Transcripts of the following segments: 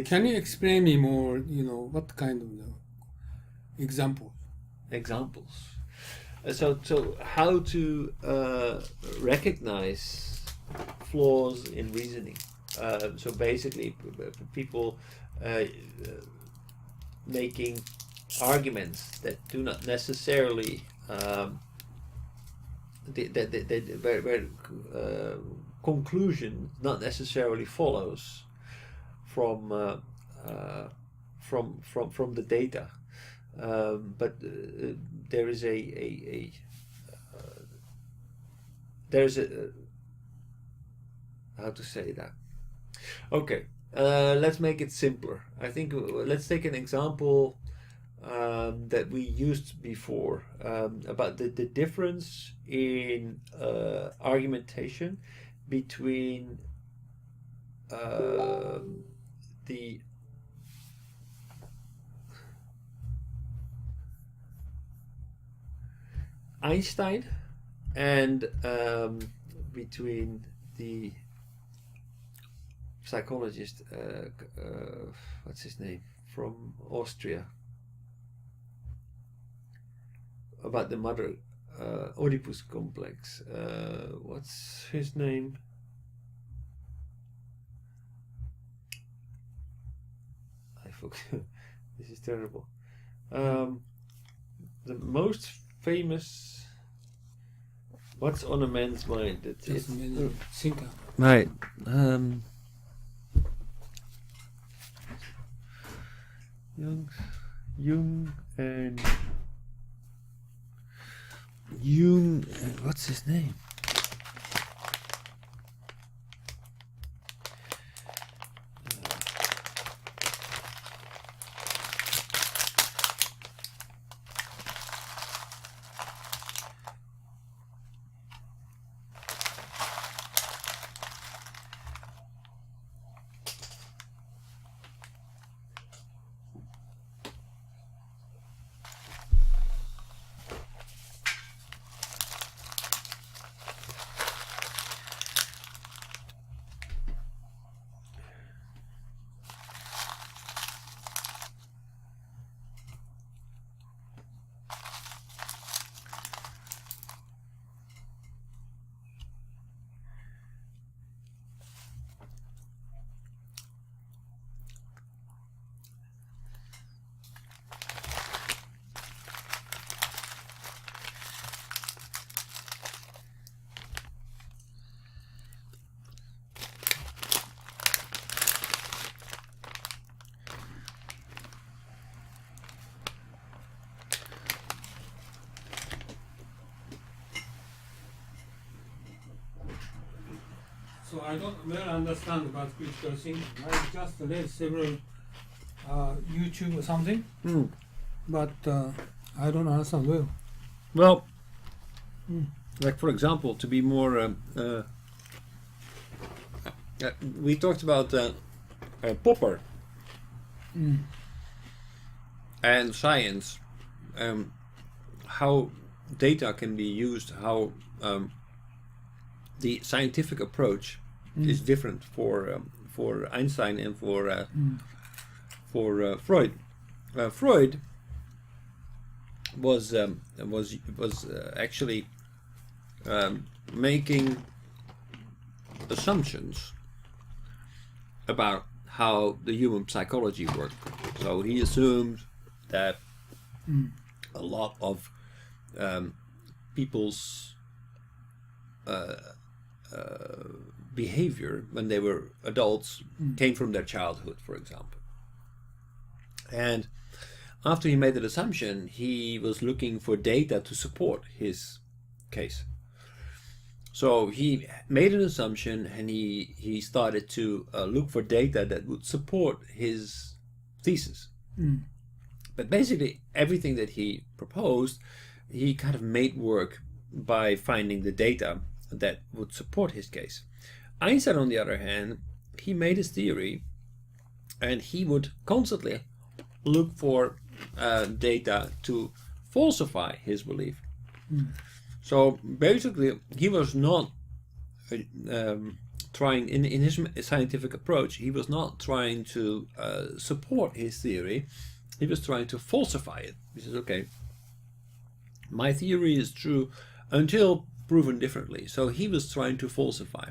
Can you explain me more? What kind of example? Examples. So how to recognize flaws in reasoning. So basically, people making arguments that do not necessarily where conclusion not necessarily follows from the data, but there is there's a how to say that. Okay, let's make it simpler. I think let's take an example that we used before about the difference in argumentation between the Einstein and between the psychologist, what's his name, from Austria, about the mother Oedipus complex. What's his name? I forgot. This is terrible. The most famous. What's on a man's mind? That's it. Thinker. Right. Jung and what's his name? So I don't well understand about critical thinking. I just read several YouTube or something, but I don't understand well. Well, like for example, to be more, we talked about Popper and science, how data can be used, how the scientific approach is different for Einstein and for Freud. Freud was actually making assumptions about how the human psychology worked. So he assumed that a lot of people's behavior when they were adults came from their childhood, for example. And after he made that assumption, he was looking for data to support his case. So he made an assumption and he started to look for data that would support his thesis. But basically everything that he proposed, he kind of made work by finding the data that would support his case. Einstein, on the other hand, he made his theory and he would constantly look for data to falsify his belief. So basically he was not trying, in his scientific approach, he was not trying to support his theory. He was trying to falsify it. He says, okay, my theory is true until proven differently. So he was trying to falsify.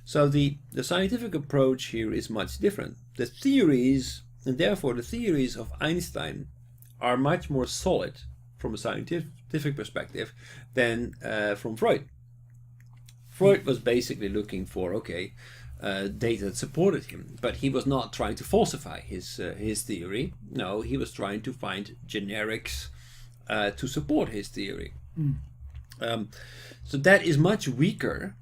So the scientific approach here is much different. The theories, and therefore the theories of Einstein, are much more solid from a scientific perspective than from Freud. Freud was basically looking for, okay, data that supported him, but he was not trying to falsify his theory. No, he was trying to find generics to support his theory. So that is much weaker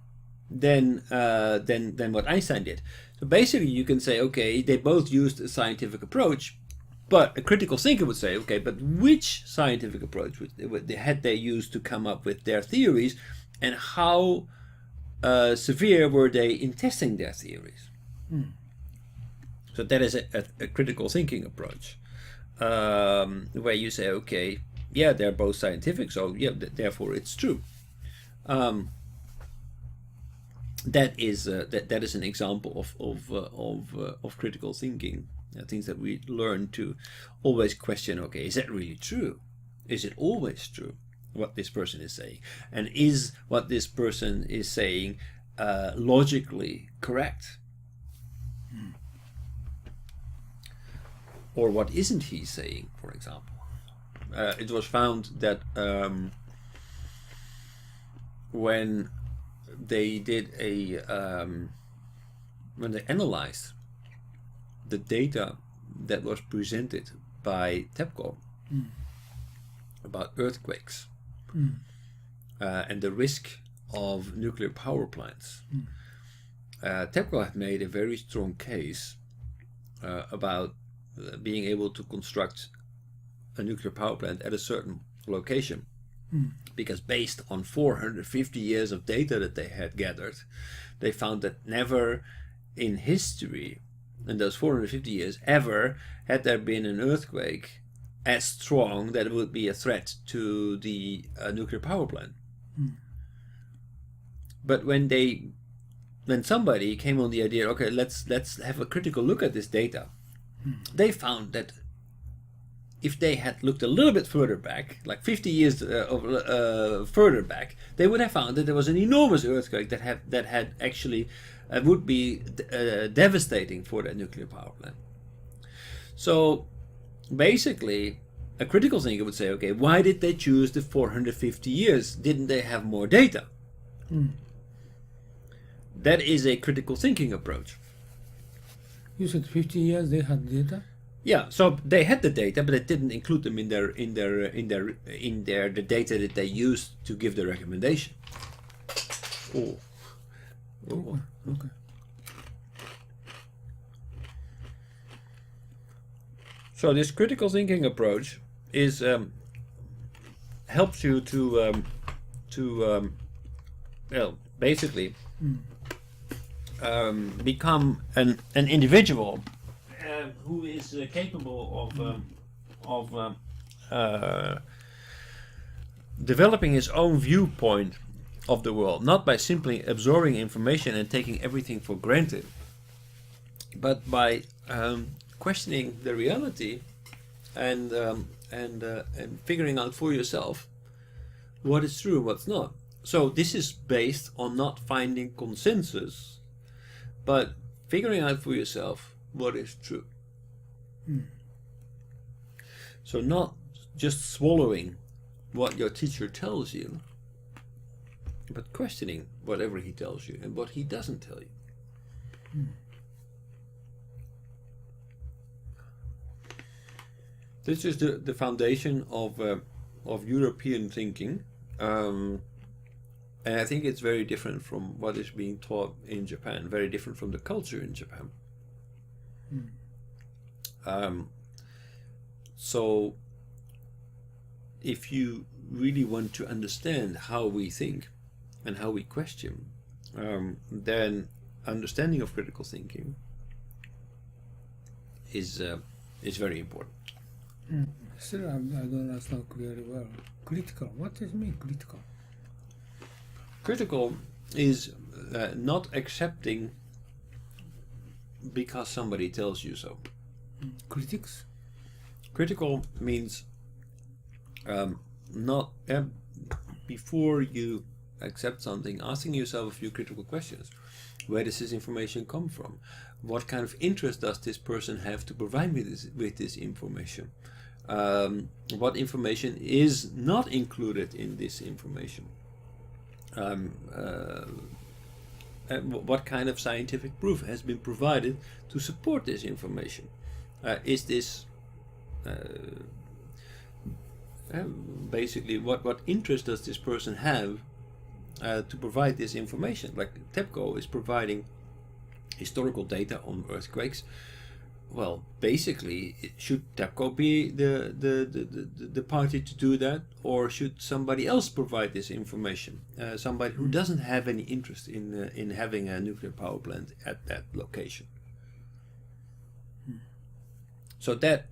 than what Einstein did. So basically, you can say, okay, they both used a scientific approach, but a critical thinker would say, okay, but which scientific approach had they used to come up with their theories, and how severe were they in testing their theories? So that is a critical thinking approach, where you say, okay, yeah, they're both scientific, so yeah, therefore it's true. That is an example of critical thinking. Things that we learn to always question. Okay, is that really true? Is it always true what this person is saying? And is what this person is saying logically correct? Or what isn't he saying, for example? It was found that when they did when they analyzed the data that was presented by TEPCO about earthquakes and the risk of nuclear power plants, TEPCO had made a very strong case about being able to construct a nuclear power plant at a certain location, because based on 450 years of data that they had gathered, they found that never in history, in those 450 years, ever had there been an earthquake as strong that it would be a threat to the nuclear power plant. But when somebody came on the idea, okay, let's have a critical look at this data, they found that if they had looked a little bit further back, like 50 years further back, they would have found that there was an enormous earthquake that had actually would be devastating for that nuclear power plant. So basically, a critical thinker would say, okay, why did they choose the 450 years? Didn't they have more data? That is a critical thinking approach. You said 50 years they had data? Yeah, so they had the data, but it didn't include them in the data that they used to give the recommendation. Oh. Okay. So this critical thinking approach is helps you to basically become an individual who is capable of developing his own viewpoint of the world, not by simply absorbing information and taking everything for granted, but by questioning the reality and figuring out for yourself what is true and what's not. So this is based on not finding consensus, but figuring out for yourself what is true. So not just swallowing what your teacher tells you, but questioning whatever he tells you and what he doesn't tell you. This is the foundation of European thinking, and I think it's very different from what is being taught in Japan, very different from the culture in Japan. So if you really want to understand how we think and how we question, then understanding of critical thinking is very important. Still, I don't understand clearly well. Critical. What does it mean, critical? Critical is not accepting because somebody tells you so. Critics? Critical means not before you accept something, asking yourself a few critical questions. Where does this information come from? What kind of interest does this person have to provide me with this information? What information is not included in this information? What kind of scientific proof has been provided to support this information? Is this basically what interest does this person have to provide this information? Like TEPCO is providing historical data on earthquakes. Well, basically, should TEPCO be the party to do that, or should somebody else provide this information? Somebody who doesn't have any interest in having a nuclear power plant at that location. So that,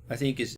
I think, is